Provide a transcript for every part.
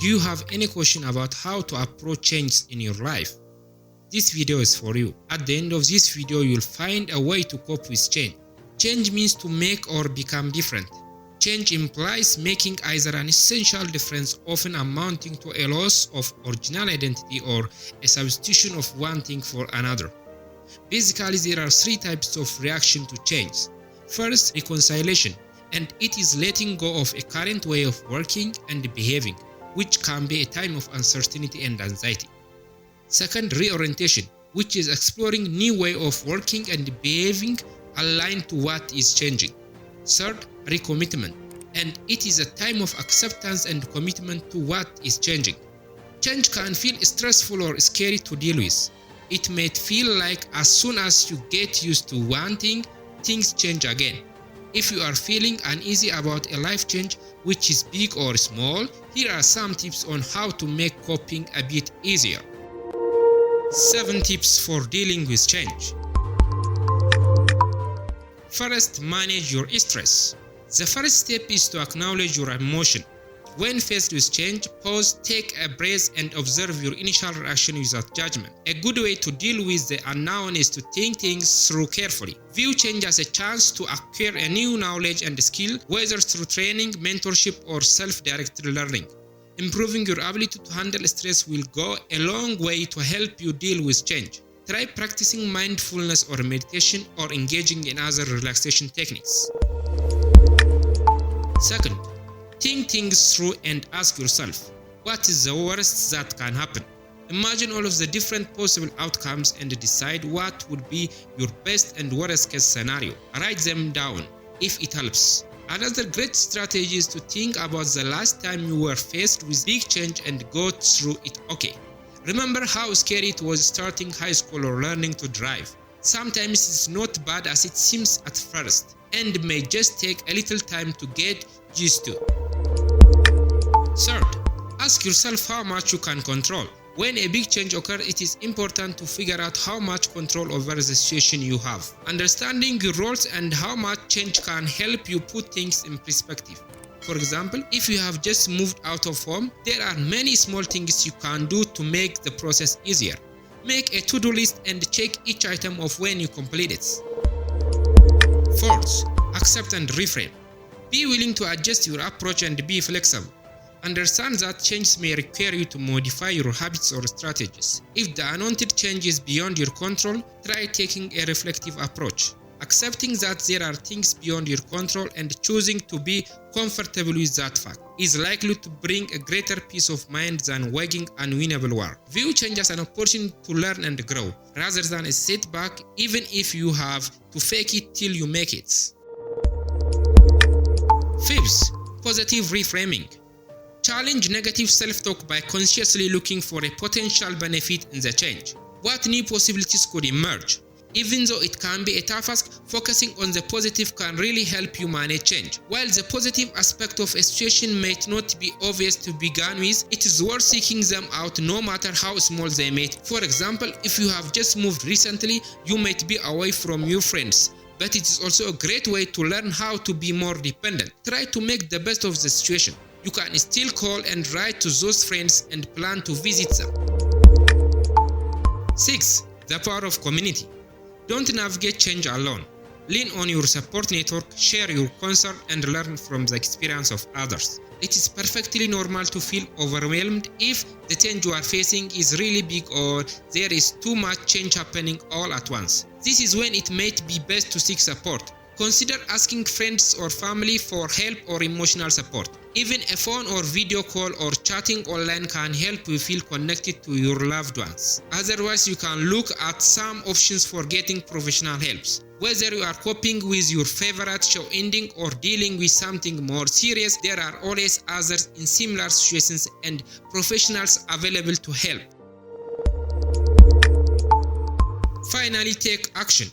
Do you have any question about how to approach change in your life? This video is for you. At the end of this video, you'll find a way to cope with change. Change means to make or become different. Change implies making either an essential difference, often amounting to a loss of original identity or a substitution of one thing for another. Basically, there are three types of reaction to change. First, reconciliation, and it is letting go of a current way of working and behaving, which can be a time of uncertainty and anxiety. Second, reorientation, which is exploring new way of working and behaving aligned to what is changing. Third, recommitment, and it is a time of acceptance and commitment to what is changing. Change can feel stressful or scary to deal with. It may feel like as soon as you get used to one thing, things change again. If you are feeling uneasy about a life change, which is big or small, here are some tips on how to make coping a bit easier. 7 tips for dealing with change. First, manage your stress. The first step is to acknowledge your emotion. When faced with change, pause, take a breath, and observe your initial reaction without judgment. A good way to deal with the unknown is to think things through carefully. View change as a chance to acquire a new knowledge and skill, whether through training, mentorship, or self-directed learning. Improving your ability to handle stress will go a long way to help you deal with change. Try practicing mindfulness or meditation or engaging in other relaxation techniques. Second, think things through and ask yourself, what is the worst that can happen? Imagine all of the different possible outcomes and decide what would be your best and worst case scenario. Write them down if it helps. Another great strategy is to think about the last time you were faced with big change and got through it okay. Remember how scary it was starting high school or learning to drive. Sometimes it's not bad as it seems at first, and may just take a little time to get used to. Third, ask yourself how much you can control. When a big change occurs, it is important to figure out how much control over the situation you have. Understanding your roles and how much change can help you put things in perspective. For example, if you have just moved out of home, there are many small things you can do to make the process easier. Make a to-do list and check each item off when you complete it. Fourth, accept and reframe. Be willing to adjust your approach and be flexible. Understand that change may require you to modify your habits or strategies. If the unwanted change is beyond your control, try taking a reflective approach. Accepting that there are things beyond your control and choosing to be comfortable with that fact is likely to bring a greater peace of mind than waging unwinnable war. View change as an opportunity to learn and grow, rather than a setback, even if you have to fake it till you make it. Fifth, positive reframing. Challenge negative self-talk by consciously looking for a potential benefit in the change. What new possibilities could emerge? Even though it can be a tough task, focusing on the positive can really help you manage change. While the positive aspect of a situation might not be obvious to begin with, it is worth seeking them out no matter how small they may be. For example, if you have just moved recently, you might be away from your friends. But it is also a great way to learn how to be more dependent. Try to make the best of the situation. You can still call and write to those friends and plan to visit them. 6. The power of community. Don't navigate change alone. Lean on your support network, share your concern, and learn from the experience of others. It is perfectly normal to feel overwhelmed if the change you are facing is really big or there is too much change happening all at once. This is when it might be best to seek support. Consider asking friends or family for help or emotional support. Even a phone or video call or chatting online can help you feel connected to your loved ones. Otherwise, you can look at some options for getting professional help. Whether you are coping with your favorite show ending or dealing with something more serious, there are always others in similar situations and professionals available to help. Finally, take action.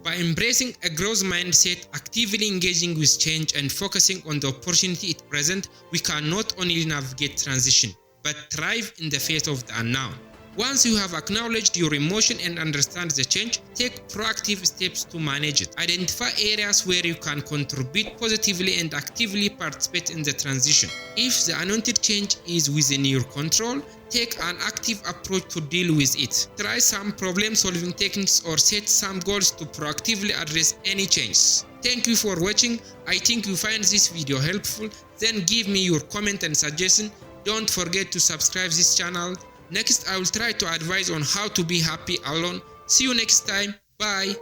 By embracing a growth mindset, actively engaging with change, and focusing on the opportunity it presents, we can not only navigate transition, but thrive in the face of the unknown. Once you have acknowledged your emotion and understand the change, take proactive steps to manage it. Identify areas where you can contribute positively and actively participate in the transition. If the unwanted change is within your control, take an active approach to deal with it. Try some problem-solving techniques or set some goals to proactively address any changes. Thank you for watching. I think you find this video helpful. Then give me your comment and suggestion. Don't forget to subscribe this channel. Next, I will try to advise on how to be happy alone. See you next time. Bye.